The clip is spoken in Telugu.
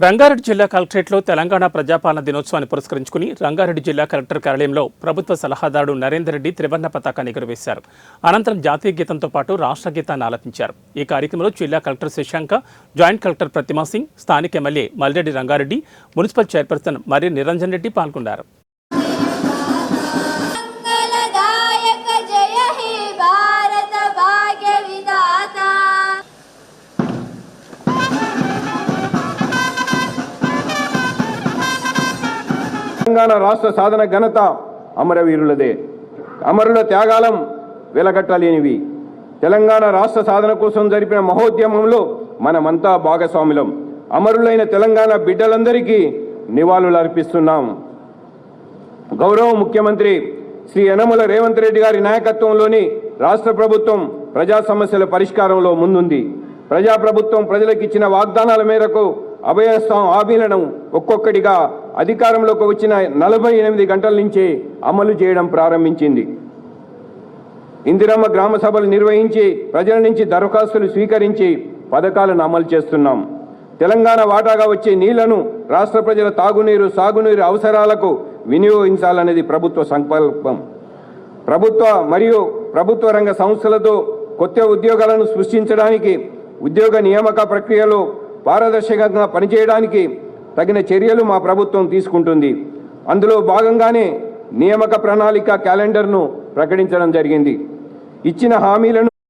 రంగారెడ్డి జిల్లా కలెక్టరేట్లో తెలంగాణ ప్రజాపాలన దినోత్సవాన్ని పురస్కరించుకుని రంగారెడ్డి జిల్లా కలెక్టర్ కార్యాలయంలో ప్రభుత్వ సలహాదారుడు నరేందర్ రెడ్డి త్రివర్ణ పతాకాన్ని ఎగురవేశారు. అనంతరం జాతీయ గీతంతో పాటు రాష్ట్ర గీతాన్ని ఆలపించారు. ఈ కార్యక్రమంలో జిల్లా కలెక్టర్ శశాంక, జాయింట్ కలెక్టర్ ప్రతిమా సింగ్, స్థానిక MLA Malreddy Rangareddy, municipal chairperson మరి నిరంజన్ రెడ్డి పాల్గొన్నారు. తెలంగాణ రాష్ట్ర సాధన ఘనత అమరవీరులదే. అమరుల త్యాగాలం వెలగట్టలేనివి. తెలంగాణ రాష్ట్ర సాధన కోసం జరిపిన మహోద్యమంలో మనమంతా భాగస్వాములం. అమరులైన తెలంగాణ బిడ్డలందరికీ నివాళులు అర్పిస్తున్నాం. గౌరవ ముఖ్యమంత్రి శ్రీ యనమల రేవంత్ రెడ్డి గారి నాయకత్వంలోని రాష్ట్ర ప్రభుత్వం ప్రజా సమస్యల పరిష్కారంలో ముందుంది. ప్రజాప్రభుత్వం ప్రజలకు ఇచ్చిన వాగ్దానాల మేరకు అభయస్థం హామీలను ఒక్కొక్కటిగా అధికారంలోకి వచ్చిన 48 గంటల నుంచే అమలు చేయడం ప్రారంభించింది. ఇందిరమ్మ గ్రామ సభలు నిర్వహించి ప్రజల నుంచి దరఖాస్తులు స్వీకరించి పథకాలను అమలు చేస్తున్నాం. తెలంగాణ వాటాగా వచ్చే నీళ్లను రాష్ట్ర ప్రజల తాగునీరు, సాగునీరు అవసరాలకు వినియోగించాలనేది ప్రభుత్వ సంకల్పం. ప్రభుత్వ మరియు ప్రభుత్వ రంగ సంస్థలతో కొత్త ఉద్యోగాలను సృష్టించడానికి, ఉద్యోగ నియామక ప్రక్రియలో పారదర్శకంగా పనిచేయడానికి తగిన చర్యలు మా ప్రభుత్వం తీసుకుంటుంది. అందులో భాగంగానే నియామక ప్రణాళిక క్యాలెండర్ను ప్రకటించడం జరిగింది. ఇచ్చిన హామీలను